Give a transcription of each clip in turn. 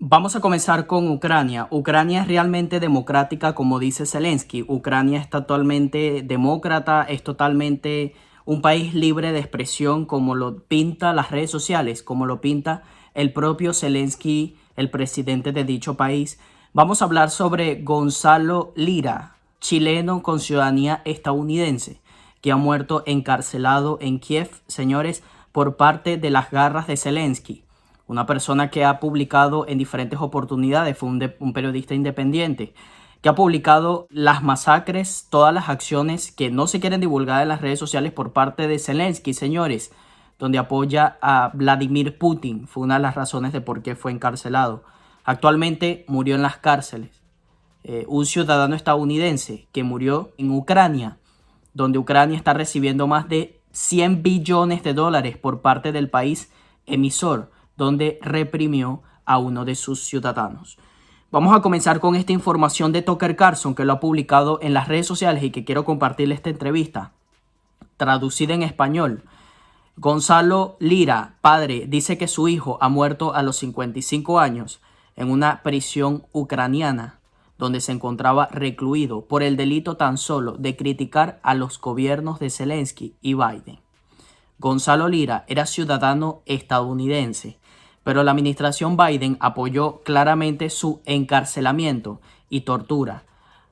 Vamos a comenzar con Ucrania. Ucrania es realmente democrática, como dice Zelenskyy. Ucrania es totalmente demócrata, es totalmente un país libre de expresión, como lo pinta las redes sociales, como lo pinta el propio Zelenskyy, el presidente de dicho país. Vamos a hablar sobre Gonzalo Lira, chileno con ciudadanía estadounidense, que ha muerto encarcelado en Kiev, señores, por parte de las garras de Zelenskyy. Una persona que ha publicado en diferentes oportunidades, fue un periodista independiente, que ha publicado las masacres, todas las acciones que no se quieren divulgar en las redes sociales por parte de Zelenskyy, señores, donde apoya a Vladimir Putin. Fue una de las razones de por qué fue encarcelado. Actualmente murió en las cárceles. Un ciudadano estadounidense que murió en Ucrania, donde Ucrania está recibiendo más de 100 billones de dólares por parte del país emisor, donde reprimió a uno de sus ciudadanos. Vamos a comenzar con esta información de Tucker Carlson, que lo ha publicado en las redes sociales y que quiero compartirle esta entrevista, traducida en español. Gonzalo Lira, padre, dice que su hijo ha muerto a los 55 años en una prisión ucraniana, donde se encontraba recluido por el delito tan solo de criticar a los gobiernos de Zelenskyy y Biden. Gonzalo Lira era ciudadano estadounidense, pero la administración Biden apoyó claramente su encarcelamiento y tortura.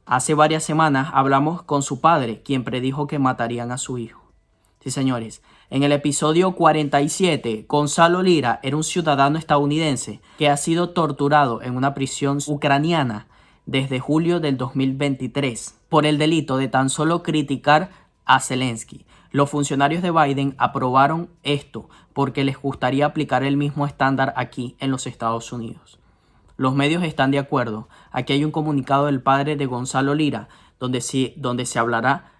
Hace varias semanas hablamos con su padre, quien predijo que matarían a su hijo. Sí, señores, en el episodio 47, Gonzalo Lira era un ciudadano estadounidense que ha sido torturado en una prisión ucraniana desde julio del 2023 por el delito de tan solo criticar a Zelenskyy. Los funcionarios de Biden aprobaron esto porque les gustaría aplicar el mismo estándar aquí en los Estados Unidos. Los medios están de acuerdo. Aquí hay un comunicado del padre de Gonzalo Lira donde se hablará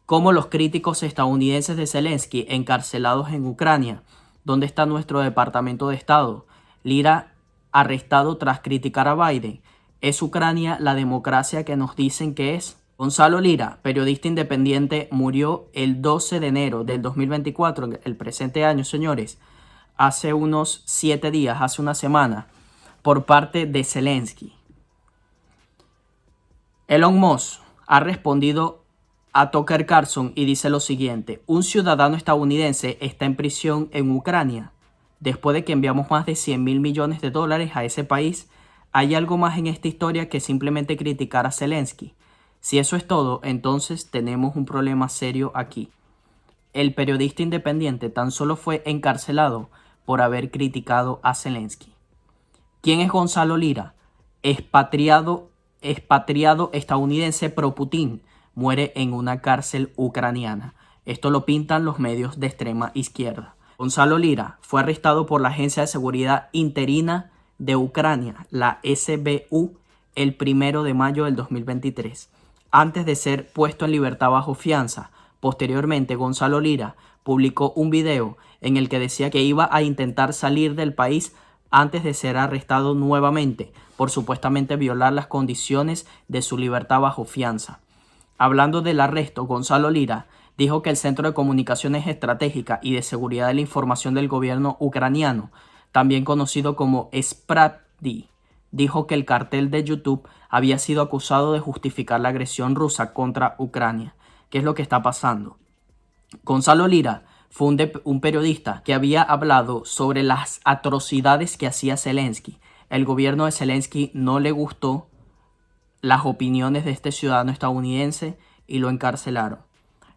cómo los críticos estadounidenses de Zelenskyy encarcelados en Ucrania. ¿Dónde está nuestro Departamento de Estado? Lira arrestado tras criticar a Biden. ¿Es Ucrania la democracia que nos dicen que es? Gonzalo Lira, periodista independiente, murió el 12 de enero del 2024, el presente año, señores, hace unos 7 días, hace una semana, por parte de Zelenskyy. Elon Musk ha respondido a Tucker Carlson y dice lo siguiente: un ciudadano estadounidense está en prisión en Ucrania. Después de que enviamos más de 100.000 millones de dólares a ese país, ¿hay algo más en esta historia que simplemente criticar a Zelenskyy? Si eso es todo, entonces tenemos un problema serio aquí. El periodista independiente tan solo fue encarcelado por haber criticado a Zelenskyy. ¿Quién es Gonzalo Lira? Expatriado estadounidense pro Putin. Muere en una cárcel ucraniana. Esto lo pintan los medios de extrema izquierda. Gonzalo Lira fue arrestado por la Agencia de Seguridad Interina de Ucrania, la SBU, el 1 de mayo del 2023. Antes de ser puesto en libertad bajo fianza. Posteriormente, Gonzalo Lira publicó un video en el que decía que iba a intentar salir del país antes de ser arrestado nuevamente por supuestamente violar las condiciones de su libertad bajo fianza. Hablando del arresto, Gonzalo Lira dijo que el Centro de Comunicaciones Estratégicas y de Seguridad de la Información del gobierno ucraniano, también conocido como SPRADI, dijo que el cartel de YouTube había sido acusado de justificar la agresión rusa contra Ucrania. ¿Qué es lo que está pasando? Gonzalo Lira fue un periodista que había hablado sobre las atrocidades que hacía Zelenskyy. El gobierno de Zelenskyy no le gustó las opiniones de este ciudadano estadounidense y lo encarcelaron.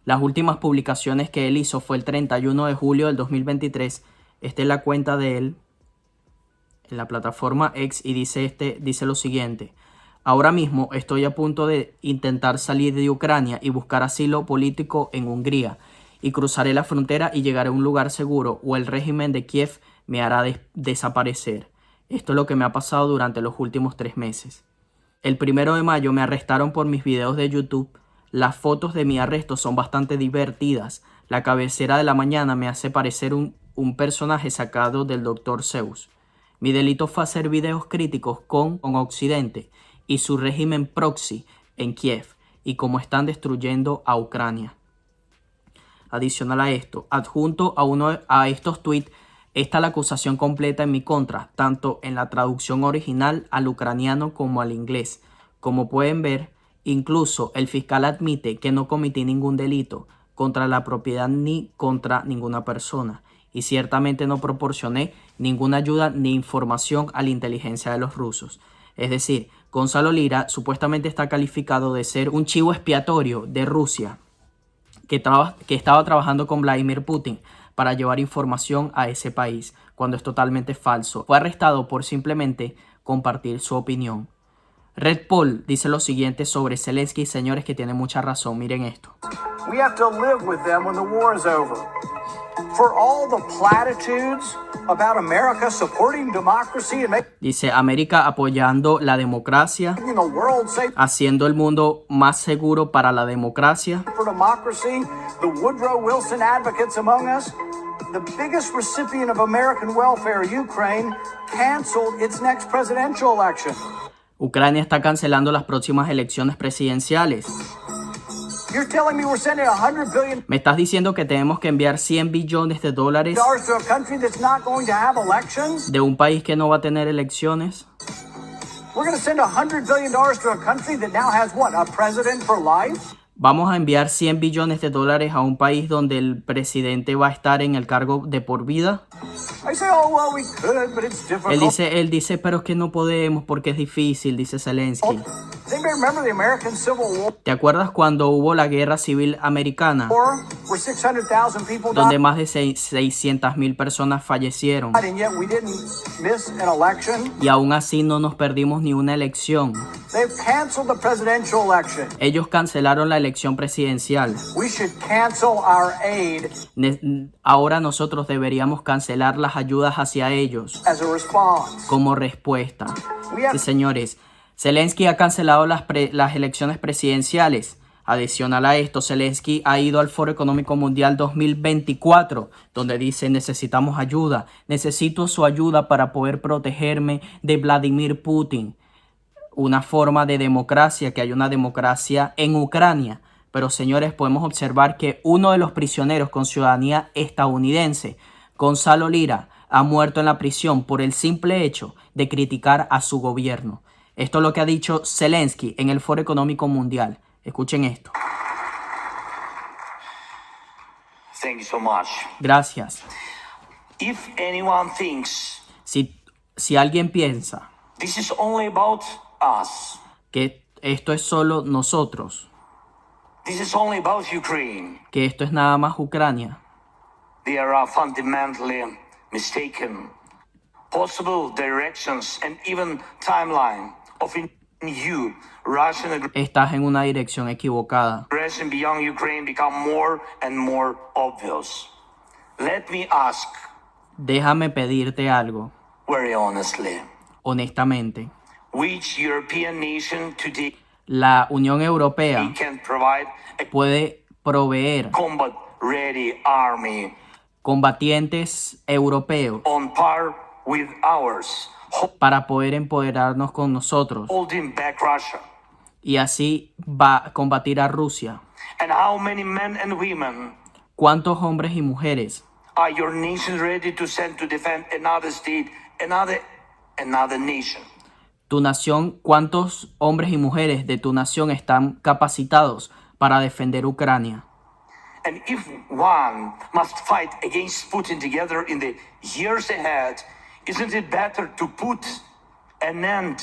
Las últimas publicaciones que él hizo fue el 31 de julio del 2023. Esta es la cuenta de él en la plataforma X y dice lo siguiente: ahora mismo estoy a punto de intentar salir de Ucrania y buscar asilo político en Hungría, y cruzaré la frontera y llegaré a un lugar seguro, o el régimen de Kiev me hará desaparecer. Esto es lo que me ha pasado durante los últimos 3 meses. El 1 de mayo me arrestaron por mis videos de YouTube. Las fotos de mi arresto son bastante divertidas. La cabecera de la mañana me hace parecer un personaje sacado del Dr. Seuss. Mi delito fue hacer videos críticos con Occidente y su régimen proxy en Kiev y cómo están destruyendo a Ucrania. Adicional a esto, adjunto a estos tweets Esta es la acusación completa en mi contra, tanto en la traducción original al ucraniano como al inglés. Como pueden ver, incluso el fiscal admite que no cometí ningún delito contra la propiedad ni contra ninguna persona. Y ciertamente no proporcioné ninguna ayuda ni información a la inteligencia de los rusos. Es decir, Gonzalo Lira supuestamente está calificado de ser un chivo expiatorio de Rusia que estaba trabajando con Vladimir Putin para llevar información a ese país, cuando es totalmente falso. Fue arrestado por simplemente compartir su opinión. Red Paul dice lo siguiente sobre Zelenskyy, señores, que tiene mucha razón. Miren esto. We have to live with them when the war is over. For all the platitudes about America supporting democracy and making Dice América apoyando la democracia, the world safe haciendo el mundo más seguro para la democracia. for democracy, the Woodrow Wilson advocates among us, the biggest recipient of American welfare, Ukraine, canceled its next presidential election. Ucrania está cancelando las próximas elecciones presidenciales. You're telling me we're sending $100 billion Me estás diciendo que tenemos que enviar 100 billones de dólares to a country that's not going to have elections? de un país que no va a tener elecciones. We're going to send $100 billion to a country that now has what, a president for life? Vamos a enviar 100 billones de dólares a un país donde el presidente va a estar en el cargo de por vida. I say, oh, well, we could, but it's difficult. Él dice, pero es que no podemos porque es difícil, dice Zelenskyy. Does anybody remember the American Civil War, ¿Te acuerdas cuando hubo la guerra civil americana, where 600,000 people donde died, más de 600.000 personas fallecieron? and yet we didn't miss an election? Y aún así no nos perdimos ni una elección. They've canceled the presidential election. Ellos cancelaron la elección presidencial. We should cancel our aid Ahora nosotros deberíamos cancelar las ayudas hacia ellos as a response. como respuesta. We have Sí, señores, Zelenskyy ha cancelado las elecciones presidenciales. Adicional a esto, Zelenskyy ha ido al Foro Económico Mundial 2024, donde dice: necesitamos ayuda, necesito su ayuda para poder protegerme de Vladimir Putin. Una forma de democracia, que hay una democracia en Ucrania. Pero, señores, podemos observar que uno de los prisioneros con ciudadanía estadounidense, Gonzalo Lira, ha muerto en la prisión por el simple hecho de criticar a su gobierno. Esto es lo que ha dicho Zelenskyy en el Foro Económico Mundial. Escuchen esto. Thank you so much. Gracias. If anyone thinks Si alguien piensa this is only about us, que esto es solo nosotros, this is only about Ukraine, que esto es nada más Ucrania, they are fundamentally mistaken. Possible directions and even timeline of new Russian estás en una dirección equivocada. aggression beyond Ukraine become more and more obvious. Let me ask Déjame pedirte algo, very honestly, honestamente. which European nation today La Unión Europea can provide a puede proveer combat-ready army combatientes europeos on par with ours, para poder empoderarnos con nosotros holding back Russia? y así va a combatir a Rusia? And how many men and women ¿Cuántos hombres y mujeres are your nation ready to send to defend another state, another nation? tu nación, cuántos hombres y mujeres de tu nación están capacitados para defender Ucrania? And if one must fight against Putin together in the years ahead, isn't it better to put an end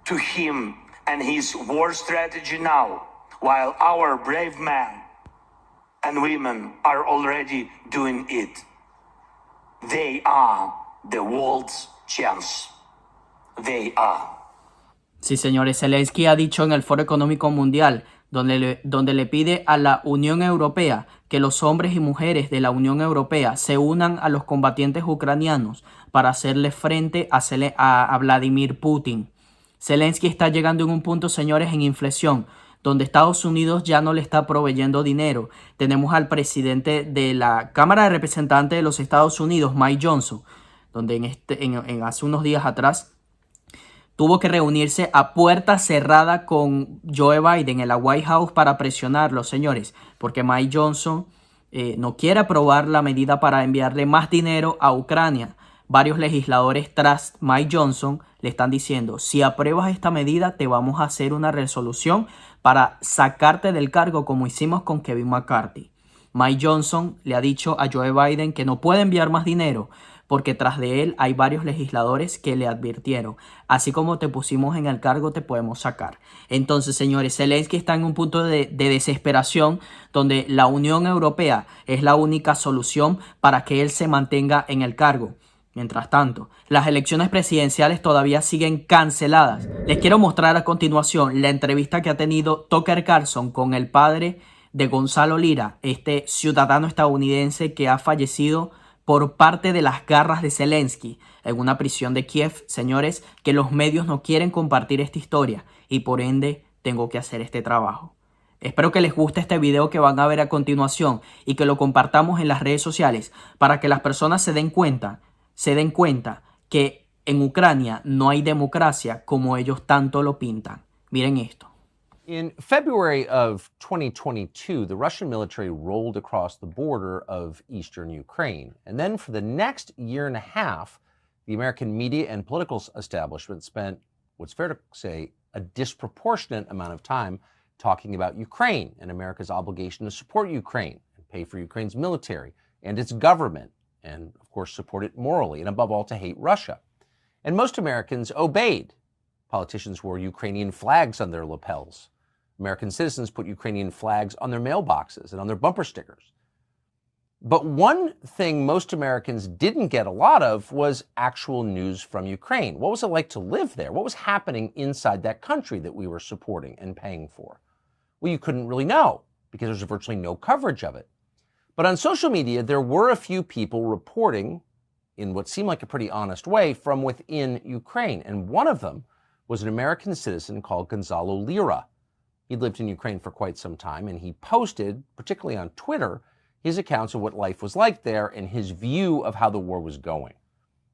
to him and his war strategy now, while our brave men and women are already doing it? They are the world's chance. They are. Sí, señores, Zelenskyy ha dicho en el Foro Económico Mundial, donde le pide a la Unión Europea que los hombres y mujeres de la Unión Europea se unan a los combatientes ucranianos para hacerle frente a Vladimir Putin. Zelenskyy está llegando en un punto, señores, en inflexión, donde Estados Unidos ya no le está proveyendo dinero. Tenemos al presidente de la Cámara de Representantes de los Estados Unidos, Mike Johnson, donde hace unos días atrás tuvo que reunirse a puerta cerrada con Joe Biden en la White House para presionarlo, señores, porque Mike Johnson no quiere aprobar la medida para enviarle más dinero a Ucrania. Varios legisladores tras Mike Johnson le están diciendo, si apruebas esta medida te vamos a hacer una resolución para sacarte del cargo como hicimos con Kevin McCarthy. Mike Johnson le ha dicho a Joe Biden que no puede enviar más dinero porque tras de él hay varios legisladores que le advirtieron, así como te pusimos en el cargo te podemos sacar. Entonces, señores, Zelenskyy está en un punto de desesperación donde la Unión Europea es la única solución para que él se mantenga en el cargo. Mientras tanto, las elecciones presidenciales todavía siguen canceladas. Les quiero mostrar a continuación la entrevista que ha tenido Tucker Carlson con el padre de Gonzalo Lira, este ciudadano estadounidense que ha fallecido por parte de las garras de Zelenskyy en una prisión de Kiev. Señores, que los medios no quieren compartir esta historia y por ende tengo que hacer este trabajo. Espero que les guste este video que van a ver a continuación y que lo compartamos en las redes sociales para que las personas se den cuenta que en Ucrania no hay democracia como ellos tanto lo pintan. Miren esto. In February of 2022, the Russian military rolled across the border of eastern Ukraine. And then for the next year and a half, the American media and political establishment spent, what's fair to say, a disproportionate amount of time talking about Ukraine and America's obligation to support Ukraine and pay for Ukraine's military and its government, and of course support it morally, and above all to hate Russia. And most Americans obeyed. Politicians wore Ukrainian flags on their lapels. American citizens put Ukrainian flags on their mailboxes and on their bumper stickers. But one thing most Americans didn't get a lot of was actual news from Ukraine. What was it like to live there? What was happening inside that country that we were supporting and paying for? Well, you couldn't really know because there's virtually no coverage of it. But on social media, there were a few people reporting in what seemed like a pretty honest way from within Ukraine. And one of them was an American citizen called Gonzalo Lira. He'd lived in Ukraine for quite some time, and he posted, particularly on Twitter, his accounts of what life was like there and his view of how the war was going.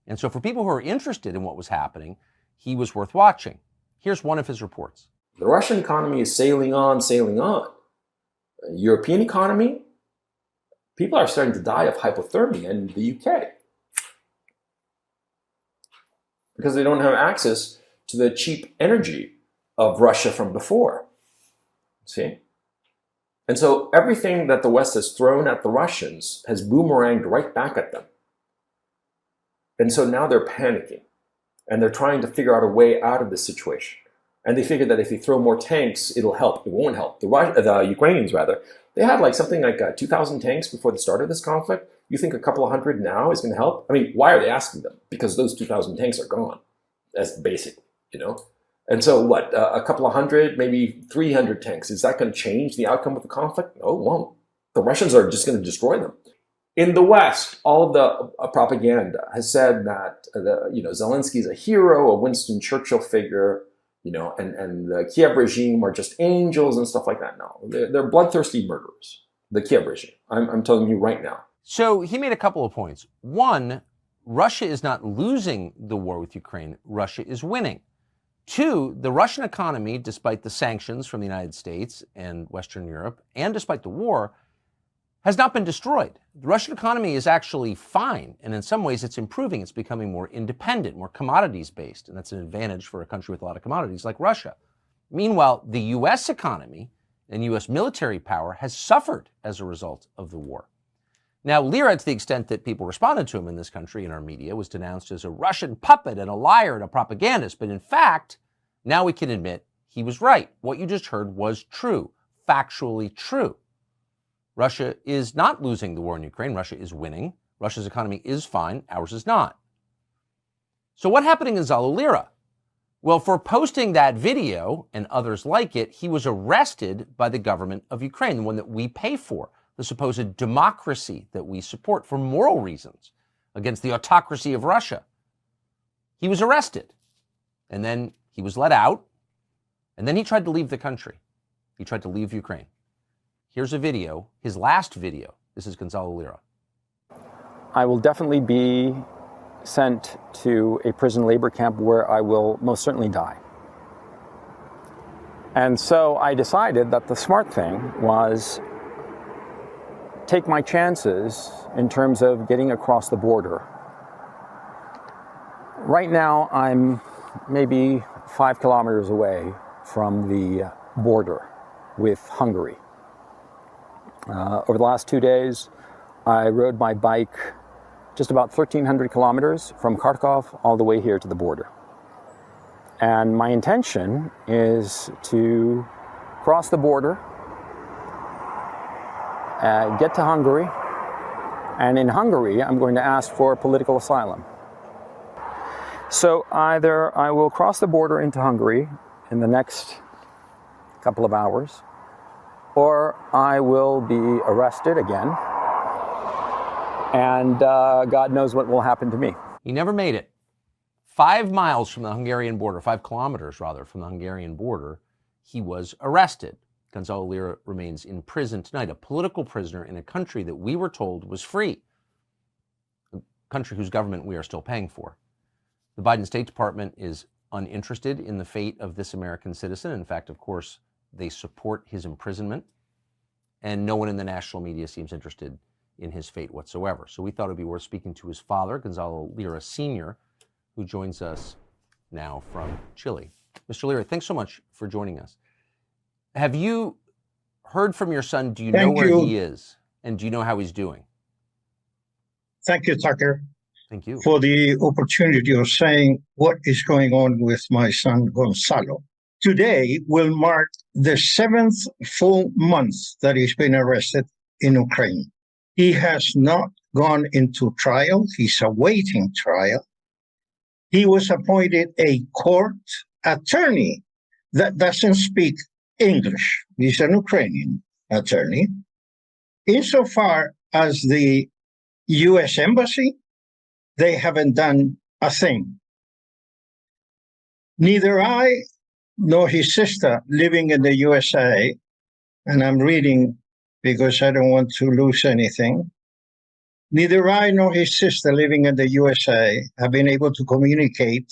And so for people who are interested in what was happening, he was worth watching. Here's one of his reports. The Russian economy is sailing on, sailing on. European economy, people are starting to die of hypothermia in the UK because they don't have access to the cheap energy of Russia from before. See? And so everything that the West has thrown at the Russians has boomeranged right back at them. And so now they're panicking and they're trying to figure out a way out of this situation. And they figure that if they throw more tanks, it'll help. It won't help. The Ukrainians, rather, they had something like 2,000 tanks before the start of this conflict. You think a couple of hundred now is going to help? I mean, why are they asking them? Because those 2,000 tanks are gone. That's basic, you know? And so what, a couple of hundred, maybe 300 tanks, is that going to change the outcome of the conflict? No, it won't. The Russians are just going to destroy them. In the West, all of the propaganda has said that Zelenskyy is a hero, a Winston Churchill figure, and the Kiev regime are just angels and stuff like that. No, they're bloodthirsty murderers, the Kiev regime. I'm telling you right now. So he made a couple of points. One, Russia is not losing the war with Ukraine. Russia is winning. Two, the Russian economy, despite the sanctions from the United States and Western Europe, and despite the war, has not been destroyed. The Russian economy is actually fine, and in some ways it's improving. It's becoming more independent, more commodities-based, and that's an advantage for a country with a lot of commodities like Russia. Meanwhile, the U.S. economy and U.S. military power has suffered as a result of the war. Now, Lira, to the extent that people responded to him in this country, in our media, was denounced as a Russian puppet and a liar and a propagandist. But in fact, now we can admit he was right. What you just heard was true, factually true. Russia is not losing the war in Ukraine. Russia is winning. Russia's economy is fine. Ours is not. So what happened in Gonzalo Lira? Well, for posting that video and others like it, he was arrested by the government of Ukraine, the one that we pay for, the supposed democracy that we support for moral reasons against the autocracy of Russia. He was arrested, and then he was let out, and then he tried to leave the country. He tried to leave Ukraine. Here's a video, his last video. This is Gonzalo Lira. I will definitely be sent to a prison labor camp where I will most certainly die. And so I decided that the smart thing was take my chances in terms of getting across the border. Right now, I'm maybe 5 kilometers away from the border with Hungary. Over the last 2 days, I rode my bike just about 1,300 kilometers from Kharkov all the way here to the border. And my intention is to cross the border, get to Hungary, and in Hungary, I'm going to ask for political asylum. So either I will cross the border into Hungary in the next couple of hours, or I will be arrested again, and God knows what will happen to me. He never made it. 5 miles from the Hungarian border, 5 kilometers rather, from the Hungarian border, he was arrested. Gonzalo Lira remains in prison tonight, a political prisoner in a country that we were told was free, a country whose government we are still paying for. The Biden State Department is uninterested in the fate of this American citizen. In fact, of course, they support his imprisonment, and no one in the national media seems interested in his fate whatsoever. So we thought it would be worth speaking to his father, Gonzalo Lira Sr., who joins us now from Chile. Mr. Lira, thanks so much for joining us. Have you heard from your son? Do you know where he is? And do you know how he's doing? Thank you, Tucker. Thank you. For the opportunity of saying what is going on with my son, Gonzalo. Today will mark the 7th full month that he's been arrested in Ukraine. He has not gone into trial. He's awaiting trial. He was appointed a court attorney that doesn't speak English. He's an Ukrainian attorney. Insofar as the U.S. Embassy, they haven't done a thing. Neither I nor his sister living in the USA, and I'm reading because I don't want to lose anything, neither I nor his sister living in the USA have been able to communicate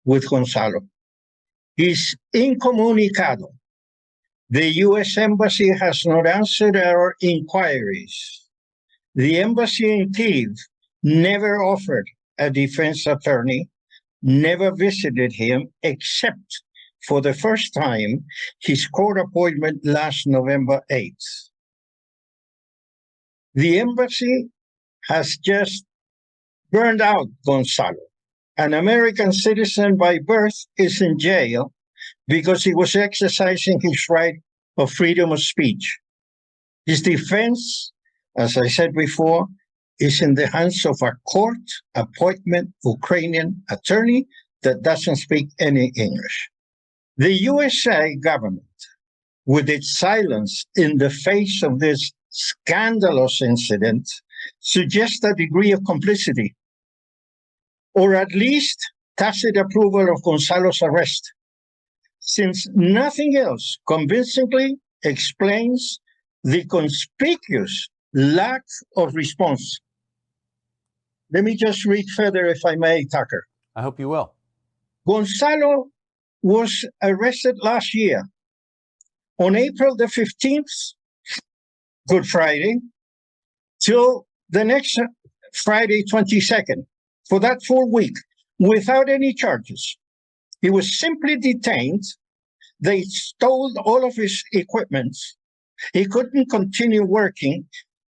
with Gonzalo. He's incommunicado. The U.S. Embassy has not answered our inquiries. The embassy in Kyiv never offered a defense attorney, never visited him, except for the first time, his court appointment last November 8th. The embassy has just burned out Gonzalo. An American citizen by birth is in jail because he was exercising his right of freedom of speech. His defense, as I said before, is in the hands of a court appointment Ukrainian attorney that doesn't speak any English. The USA government, with its silence in the face of this scandalous incident, suggests a degree of complicity, or at least tacit approval of Gonzalo's arrest, since nothing else convincingly explains the conspicuous lack of response. Let me just read further, if I may, Tucker. I hope you will. Gonzalo was arrested last year on April the 15th, Good Friday, till the next Friday, 22nd, for that full week, without any charges. He was simply detained. They stole all of his equipment. He couldn't continue working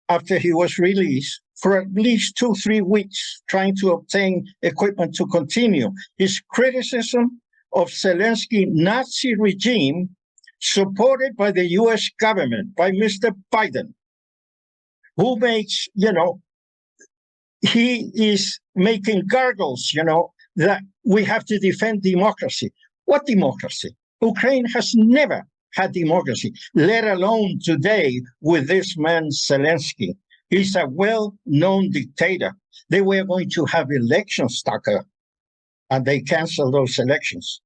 after he was released for at least 2-3 weeks, trying to obtain equipment to continue. His criticism of Zelenskyy Nazi regime, supported by the US government, by Mr. Biden, who makes, he is making gargles, that we have to defend democracy. What democracy? Ukraine has never had democracy, let alone today with this man Zelenskyy. He's a well-known dictator. They were going to have elections, Tucker, and they canceled those elections.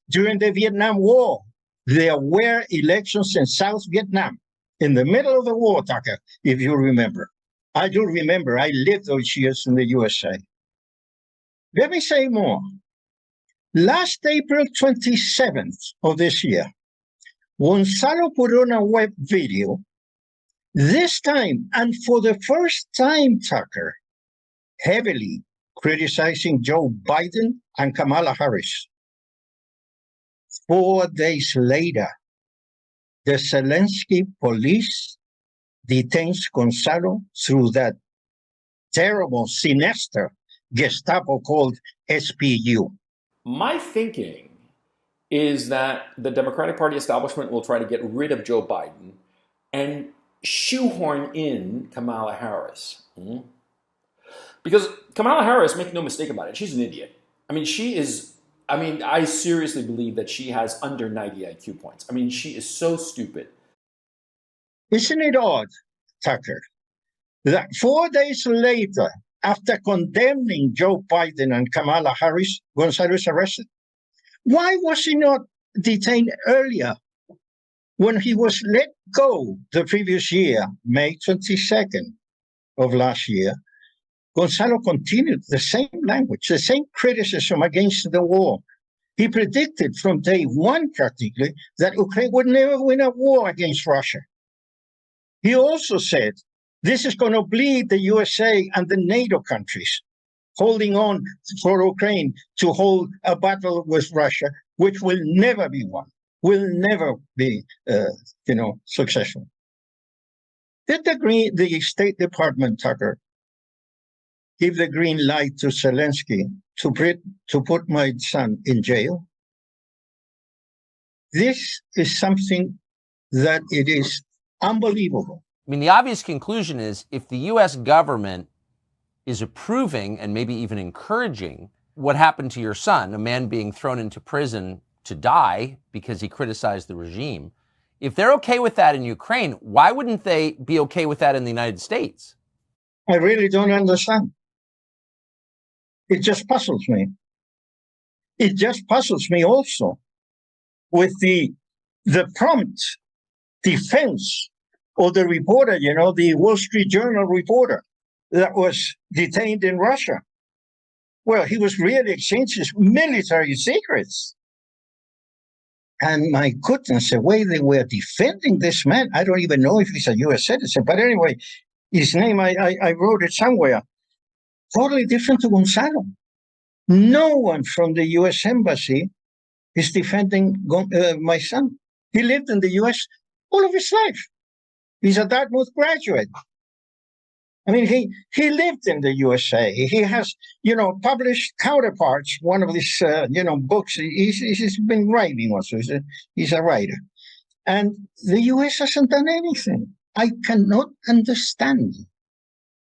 During the Vietnam War, there were elections in South Vietnam, in the middle of the war, Tucker, if you remember. I do remember. I lived those years in the USA. Let me say more. Last April 27th of this year, Gonzalo put on a web video This time, and for the first time, Tucker, heavily criticizing Joe Biden and Kamala Harris. 4 days later, the Zelenskyy police detains Gonzalo through that terrible, sinister Gestapo called SPU. My thinking is that the Democratic Party establishment will try to get rid of Joe Biden and shoehorn in Kamala Harris. Because Kamala Harris, make no mistake about it, she's an idiot. I mean, I seriously believe that she has under 90 IQ points. I mean, she is so stupid. Isn't it odd, Tucker, that 4 days later, after condemning Joe Biden and Kamala Harris, Gonzalo is arrested? Why was he not detained earlier? When he was let go the previous year, May 22nd of last year, Gonzalo continued the same language, the same criticism against the war. He predicted from day one, practically, that Ukraine would never win a war against Russia. He also said, this is going to bleed the USA and the NATO countries, holding on for Ukraine to hold a battle with Russia, which will never be won, will never be, successful. Did the State Department, Tucker, give the green light to Zelenskyy to put my son in jail? This is something that it is unbelievable. I mean, the obvious conclusion is if the U.S. government is approving and maybe even encouraging what happened to your son, a man being thrown into prison to die because he criticized the regime, if they're okay with that in Ukraine, why wouldn't they be okay with that in the United States? I really don't understand. It just puzzles me. It just puzzles me also with the prompt defense of the reporter, the Wall Street Journal reporter that was detained in Russia. Well, he was really exchanging military secrets. And my goodness, the way they were defending this man, I don't even know if he's a U.S. citizen. But anyway, his name, I wrote it somewhere. Totally different to Gonzalo. No one from the U.S. Embassy is defending my son. He lived in the U.S. all of his life. He's a Dartmouth graduate. I mean, he lived in the USA. He has, published Counterparts, one of these, books. He's been writing also. He's a writer. And the U.S. hasn't done anything. I cannot understand.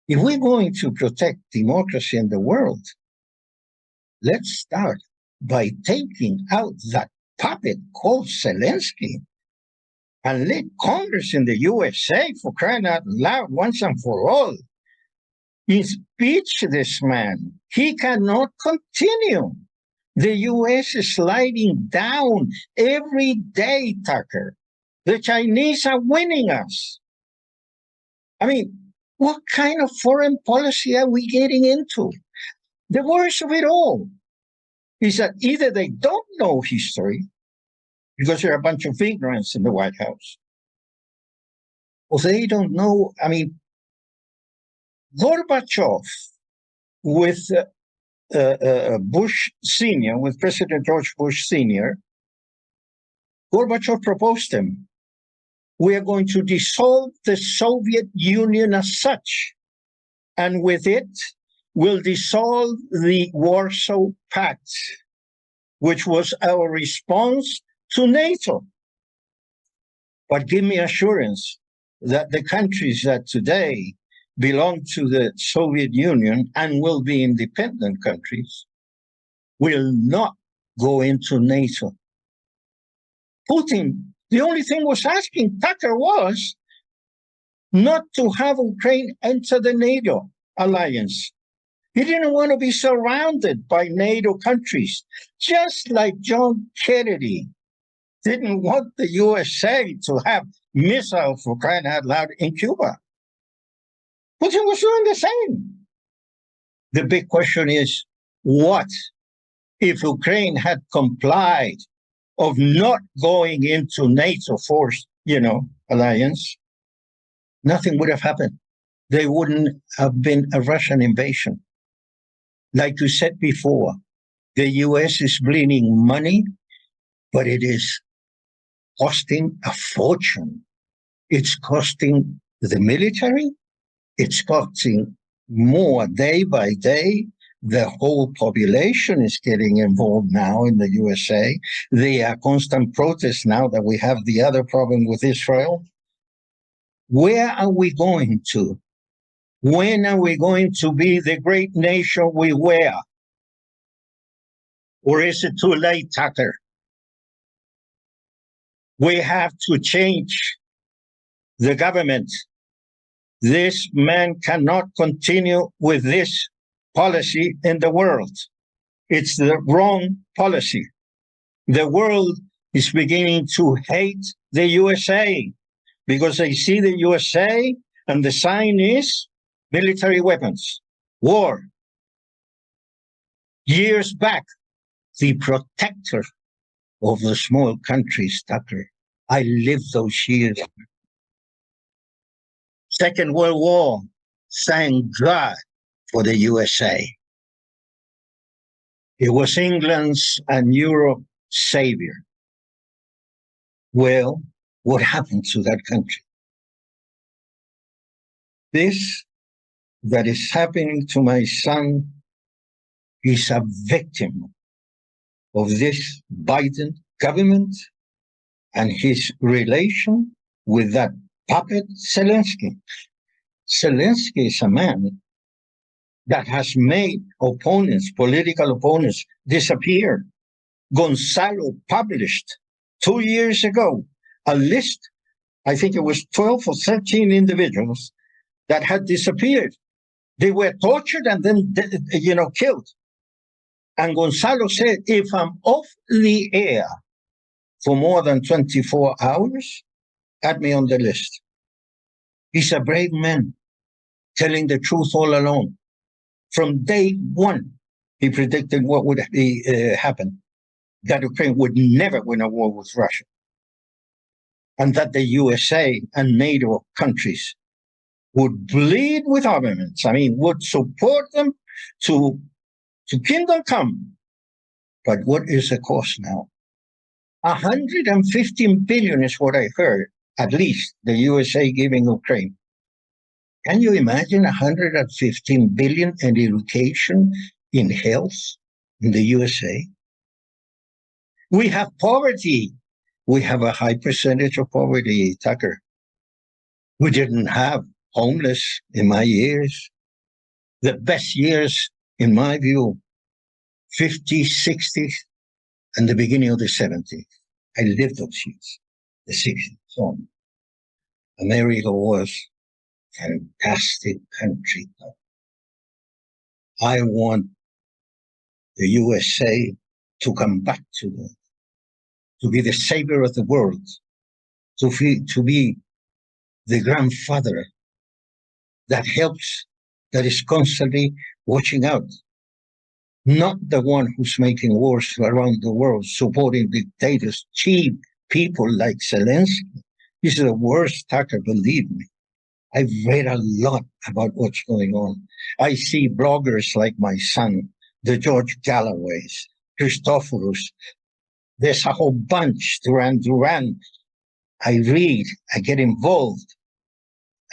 If we're going to protect democracy in the world, let's start by taking out that puppet called Zelenskyy and let Congress in the USA, for crying out loud, once and for all, impeach this man. He cannot continue. The U.S. is sliding down every day, Tucker. The Chinese are winning us. I mean, what kind of foreign policy are we getting into? The worst of it all is that either they don't know history, because there are a bunch of ignorance in the White House, or they don't know. I mean, Gorbachev with Bush Sr., with President George Bush Sr., Gorbachev proposed him. We are going to dissolve the Soviet Union as such, and with it, we'll dissolve the Warsaw Pact, which was our response to NATO. But give me assurance that the countries that today belong to the Soviet Union and will be independent countries will not go into NATO. Putin, the only thing was asking Tucker was not to have Ukraine enter the NATO alliance. He didn't want to be surrounded by NATO countries, just like John Kennedy didn't want the USA to have missiles, for crying out loud, in Cuba. Putin was doing the same. The big question is, what if Ukraine had complied of not going into NATO force, alliance? nothing would have happened. There wouldn't have been a Russian invasion. Like you said before, the US is bleeding money, but it is costing a fortune. It's costing the military. It's costing more day by day. The whole population is getting involved now in the USA. There are constant protests now that we have the other problem with Israel. Where are we going to? When are we going to be the great nation we were? Or is it too late, Tucker? We have to change the government. This man cannot continue with this policy in the world. It's the wrong policy. The world is beginning to hate the USA because they see the USA and the sign is military weapons, war. Years back, the protector of the small countries, Tucker. I lived those years. Second World War, thank God for the USA. It was England's and Europe's savior. Well, what happened to that country? This that is happening to my son is a victim of this Biden government and his relation with that puppet Zelenskyy. Zelenskyy is a man that has made opponents, political opponents, disappear. Gonzalo published 2 years ago a list, I think it was 12 or 13 individuals that had disappeared. They were tortured and then, killed. And Gonzalo said, if I'm off the air for more than 24 hours, add me on the list. He's a brave man, telling the truth all along. From day one, he predicted what would happen, that Ukraine would never win a war with Russia, and that the USA and NATO countries would bleed with armaments. Would support them to kingdom come. But what is the cost now? 115 billion is what I heard, at least the USA giving Ukraine. Can you imagine 115 billion in education, in health, in the USA? We have poverty. We have a high percentage of poverty, Tucker. We didn't have homeless in my years. The best years, in my view, 50s, 60s, and the beginning of the 70s. I lived those years, the 60s. So America was a fantastic country. I want the USA to come back to be the savior of the world, to be the grandfather that helps, that is constantly watching out. Not the one who's making wars around the world, supporting dictators, cheap people like Zelenskyy. This is the worst, Tucker, believe me. I've read a lot about what's going on. I see bloggers like my son, the George Galloways, Christophorus. There's a whole bunch, Duran. I read, I get involved,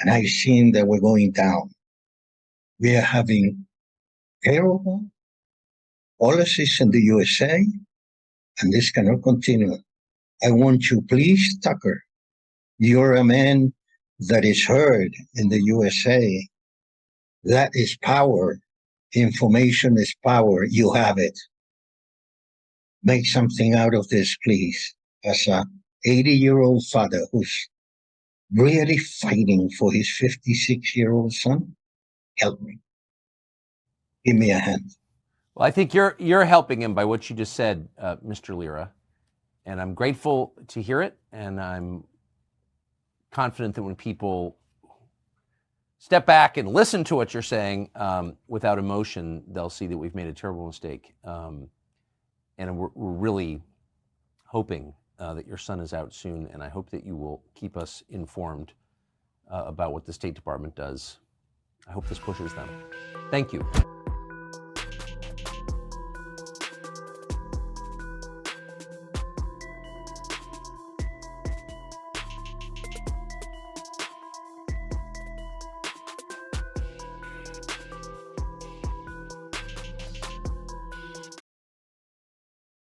and I've seen that we're going down. We are having terrible policies in the USA, and this cannot continue. I want you, please, Tucker, you're a man that is heard in the USA. That is power. Information is power. You have it. Make something out of this, please. As a 80-year-old father who's really fighting for his 56-year-old son, help me. Give me a hand. Well, I think you're helping him by what you just said, Mr. Lira, and I'm grateful to hear it, and I'm confident that when people step back and listen to what you're saying without emotion, they'll see that we've made a terrible mistake. And we're really hoping that your son is out soon, and I hope that you will keep us informed about what the State Department does. I hope this pushes them. Thank you.